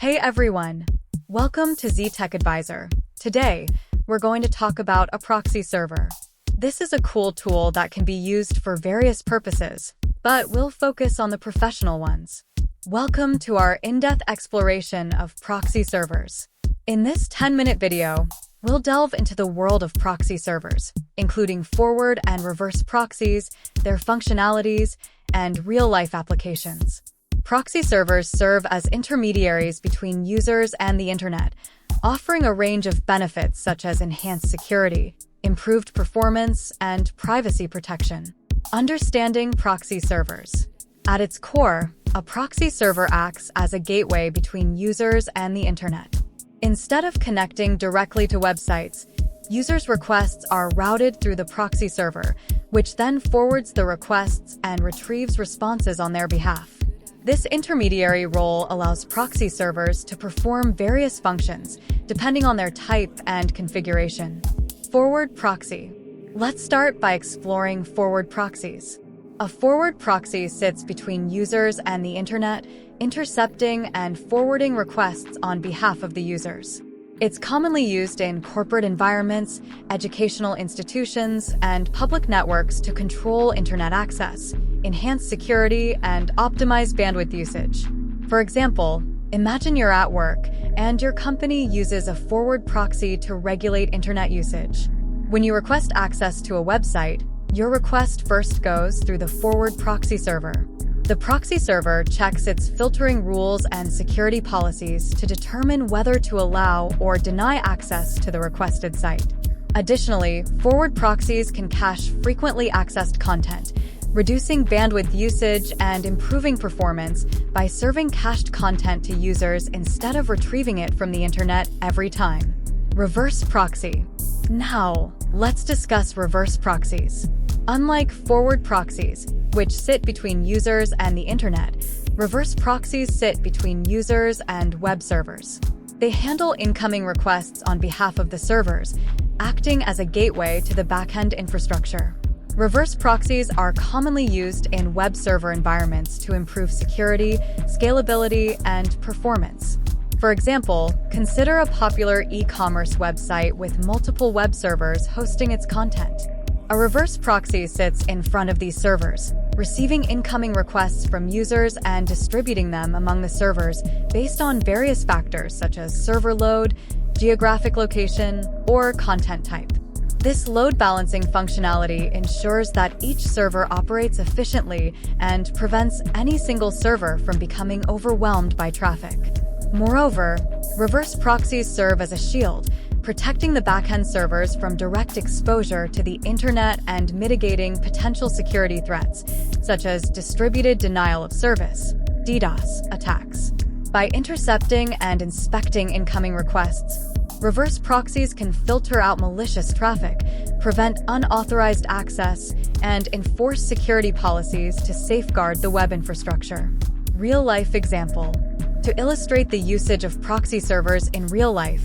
Hey everyone! Welcome to Z Tech Advisor. Today, we're going to talk about a proxy server. This is a cool tool that can be used for various purposes, but we'll focus on the professional ones. Welcome to our in-depth exploration of proxy servers. In this 10-minute video, we'll delve into the world of proxy servers, including forward and reverse proxies, their functionalities, and real-life applications. Proxy servers serve as intermediaries between users and the internet, offering a range of benefits such as enhanced security, improved performance, and privacy protection. Understanding proxy servers. At its core, a proxy server acts as a gateway between users and the internet. Instead of connecting directly to websites, users' requests are routed through the proxy server, which then forwards the requests and retrieves responses on their behalf. This intermediary role allows proxy servers to perform various functions, depending on their type and configuration. Forward proxy. Let's start by exploring forward proxies. A forward proxy sits between users and the internet, intercepting and forwarding requests on behalf of the users. It's commonly used in corporate environments, educational institutions, and public networks to control internet access, enhance security, and optimize bandwidth usage. For example, imagine you're at work and your company uses a forward proxy to regulate internet usage. When you request access to a website, your request first goes through the forward proxy server. The proxy server checks its filtering rules and security policies to determine whether to allow or deny access to the requested site. Additionally, forward proxies can cache frequently accessed content, reducing bandwidth usage and improving performance by serving cached content to users instead of retrieving it from the internet every time. Reverse proxy. Now, let's discuss reverse proxies. Unlike forward proxies, which sit between users and the internet, reverse proxies sit between users and web servers. They handle incoming requests on behalf of the servers, acting as a gateway to the backend infrastructure. Reverse proxies are commonly used in web server environments to improve security, scalability, and performance. For example, consider a popular e-commerce website with multiple web servers hosting its content. A reverse proxy sits in front of these servers, receiving incoming requests from users and distributing them among the servers based on various factors such as server load, geographic location, or content type. This load balancing functionality ensures that each server operates efficiently and prevents any single server from becoming overwhelmed by traffic. Moreover, reverse proxies serve as a shield, protecting the backend servers from direct exposure to the internet and mitigating potential security threats, such as distributed denial of service, DDoS, attacks. By intercepting and inspecting incoming requests, reverse proxies can filter out malicious traffic, prevent unauthorized access, and enforce security policies to safeguard the web infrastructure. Real-life example. To illustrate the usage of proxy servers in real life,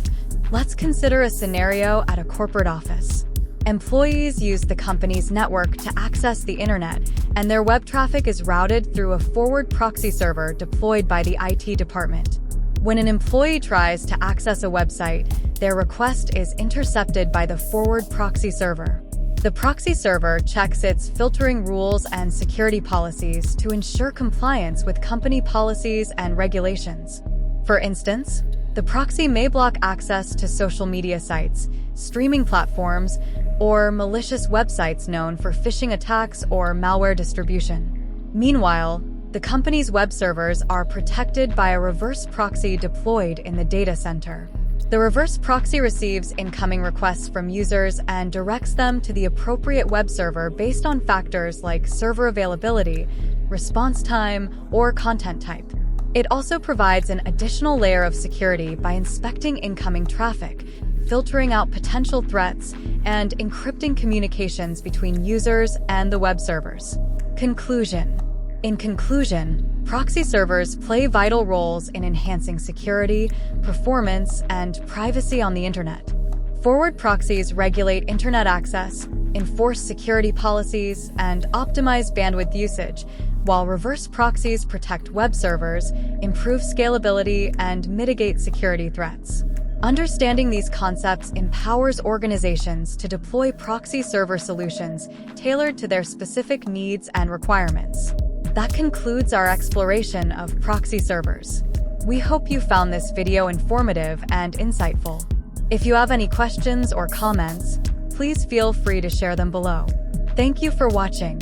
let's consider a scenario at a corporate office. Employees use the company's network to access the internet, and their web traffic is routed through a forward proxy server deployed by the IT department. When an employee tries to access a website, their request is intercepted by the forward proxy server. The proxy server checks its filtering rules and security policies to ensure compliance with company policies and regulations. For instance, the proxy may block access to social media sites, streaming platforms, or malicious websites known for phishing attacks or malware distribution. Meanwhile, the company's web servers are protected by a reverse proxy deployed in the data center. The reverse proxy receives incoming requests from users and directs them to the appropriate web server based on factors like server availability, response time, or content type. It also provides an additional layer of security by inspecting incoming traffic, filtering out potential threats, and encrypting communications between users and the web servers. Conclusion. In conclusion, proxy servers play vital roles in enhancing security, performance, and privacy on the internet. Forward proxies regulate internet access, enforce security policies, and optimize bandwidth usage, while reverse proxies protect web servers, improve scalability, and mitigate security threats. Understanding these concepts empowers organizations to deploy proxy server solutions tailored to their specific needs and requirements. That concludes our exploration of proxy servers. We hope you found this video informative and insightful. If you have any questions or comments, please feel free to share them below. Thank you for watching.